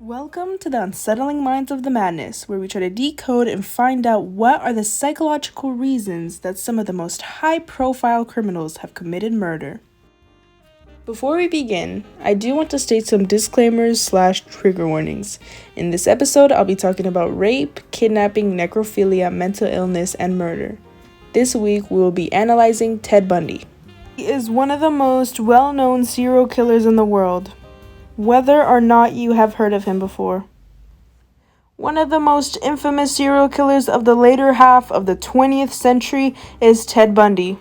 Welcome to the Unsettling Minds of the Madness, where we try to decode and find out what are the psychological reasons that some of the most high-profile criminals have committed murder. Before we begin, I do want to state some disclaimers/trigger warnings. In this episode, I'll be talking about rape, kidnapping, necrophilia, mental illness, and murder. This week, we will be analyzing Ted Bundy. He is one of the most well-known serial killers in the world, whether or not you have heard of him before. One of the most infamous serial killers of the later half of the 20th century is Ted Bundy.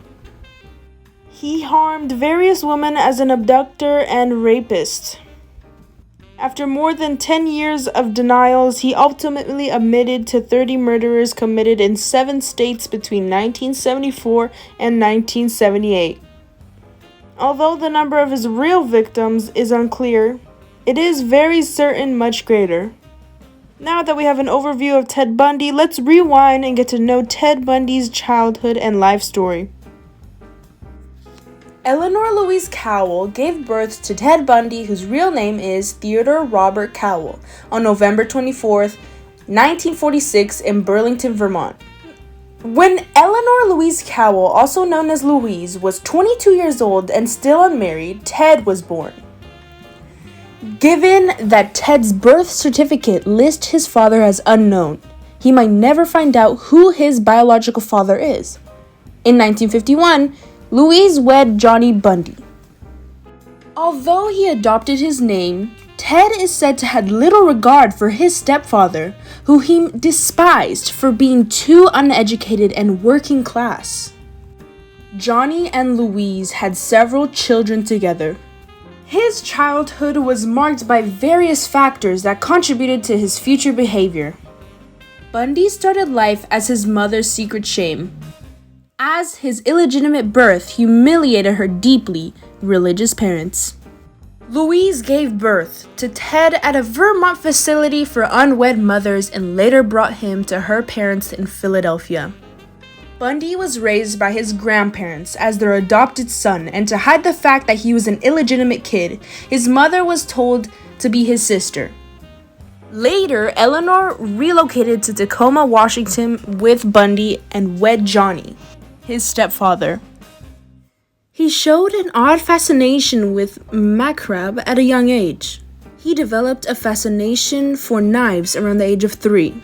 He harmed various women as an abductor and rapist. After more than 10 years of denials, he ultimately admitted to 30 murders committed in 7 states between 1974 and 1978. Although the number of his real victims is unclear, it is very certain much greater. Now that we have an overview of Ted Bundy, let's rewind and get to know Ted Bundy's childhood and life story. Eleanor Louise Cowell gave birth to Ted Bundy, whose real name is Theodore Robert Cowell, on November 24th, 1946 in Burlington, Vermont. When Eleanor Louise Cowell, also known as Louise, was 22 years old and still unmarried, Ted was born. Given that Ted's birth certificate lists his father as unknown, he might never find out who his biological father is. In 1951, Louise wed Johnny Bundy. Although he adopted his name, Ted is said to have little regard for his stepfather, who he despised for being too uneducated and working class. Johnny and Louise had several children together. His childhood was marked by various factors that contributed to his future behavior. Bundy started life as his mother's secret shame, as his illegitimate birth humiliated her deeply religious parents. Louise gave birth to Ted at a Vermont facility for unwed mothers and later brought him to her parents in Philadelphia. Bundy was raised by his grandparents as their adopted son, and to hide the fact that he was an illegitimate kid, his mother was told to be his sister. Later, Eleanor relocated to Tacoma, Washington with Bundy and wed Johnny, his stepfather. He showed an odd fascination with macabre at a young age. He developed a fascination for knives around the age of 3.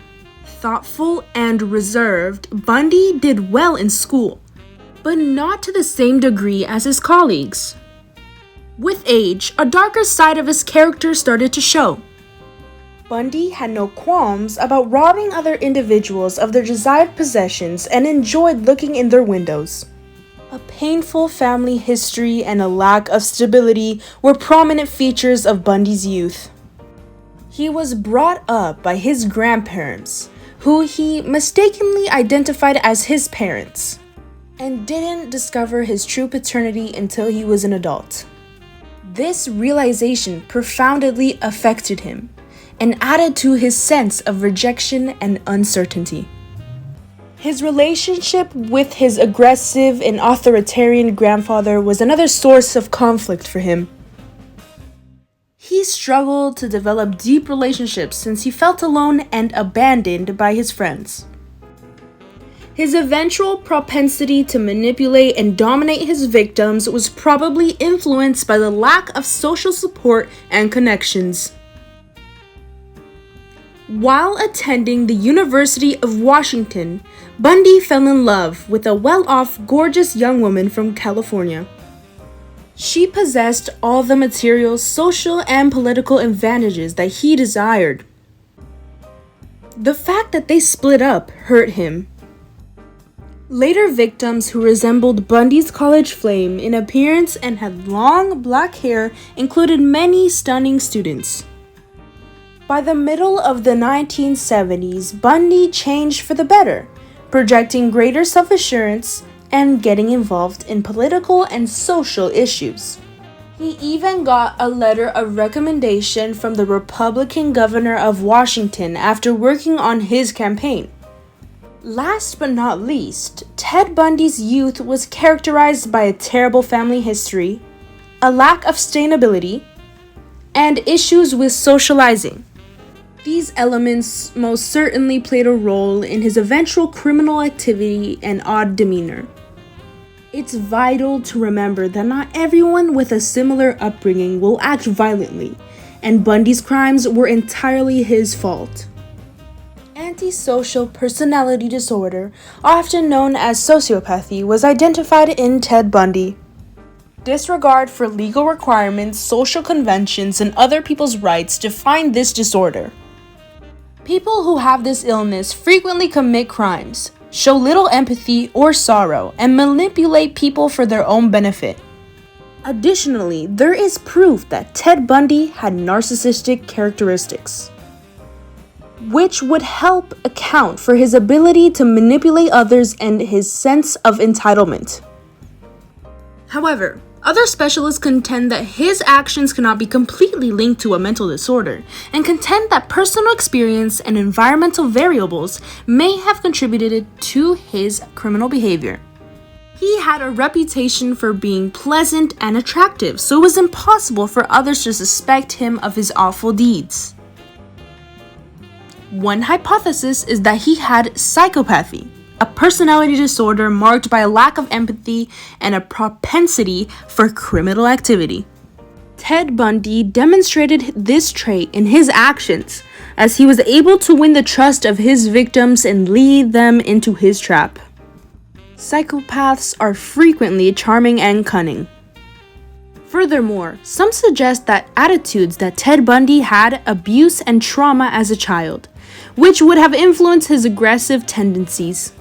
Thoughtful and reserved, Bundy did well in school, but not to the same degree as his colleagues. With age, a darker side of his character started to show. Bundy had no qualms about robbing other individuals of their desired possessions and enjoyed looking in their windows. A painful family history and a lack of stability were prominent features of Bundy's youth. He was brought up by his grandparents, who he mistakenly identified as his parents, and didn't discover his true paternity until he was an adult. This realization profoundly affected him and added to his sense of rejection and uncertainty. His relationship with his aggressive and authoritarian grandfather was another source of conflict for him. He struggled to develop deep relationships since he felt alone and abandoned by his friends. His eventual propensity to manipulate and dominate his victims was probably influenced by the lack of social support and connections. While attending the University of Washington, Bundy fell in love with a well-off, gorgeous young woman from California. She possessed all the material, social, and political advantages that he desired. The fact that they split up hurt him. Later victims who resembled Bundy's college flame in appearance and had long black hair included many stunning students. By the middle of the 1970s, Bundy changed for the better, projecting greater self-assurance and getting involved in political and social issues. He even got a letter of recommendation from the Republican governor of Washington after working on his campaign. Last but not least, Ted Bundy's youth was characterized by a terrible family history, a lack of sustainability, and issues with socializing. These elements most certainly played a role in his eventual criminal activity and odd demeanor. It's vital to remember that not everyone with a similar upbringing will act violently, and Bundy's crimes were entirely his fault. Antisocial personality disorder, often known as sociopathy, was identified in Ted Bundy. Disregard for legal requirements, social conventions, and other people's rights define this disorder. People who have this illness frequently commit crimes, show little empathy or sorrow, and manipulate people for their own benefit. Additionally, there is proof that Ted Bundy had narcissistic characteristics, which would help account for his ability to manipulate others and his sense of entitlement. However, other specialists contend that his actions cannot be completely linked to a mental disorder, and contend that personal experience and environmental variables may have contributed to his criminal behavior. He had a reputation for being pleasant and attractive, so it was impossible for others to suspect him of his awful deeds. One hypothesis is that he had psychopathy, a personality disorder marked by a lack of empathy and a propensity for criminal activity. Ted Bundy demonstrated this trait in his actions, as he was able to win the trust of his victims and lead them into his trap. Psychopaths are frequently charming and cunning. Furthermore, some suggest that attitudes that Ted Bundy had abuse and trauma as a child, which would have influenced his aggressive tendencies.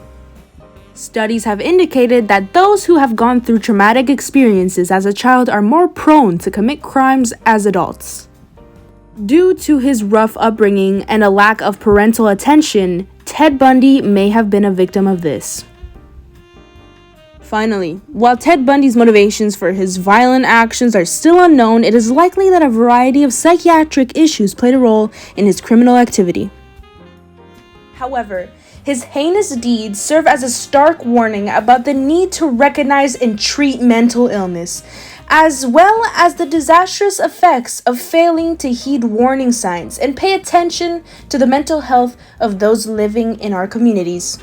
Studies have indicated that those who have gone through traumatic experiences as a child are more prone to commit crimes as adults. Due to his rough upbringing and a lack of parental attention, Ted Bundy may have been a victim of this. Finally, while Ted Bundy's motivations for his violent actions are still unknown, it is likely that a variety of psychiatric issues played a role in his criminal activity. However, his heinous deeds serve as a stark warning about the need to recognize and treat mental illness, as well as the disastrous effects of failing to heed warning signs and pay attention to the mental health of those living in our communities.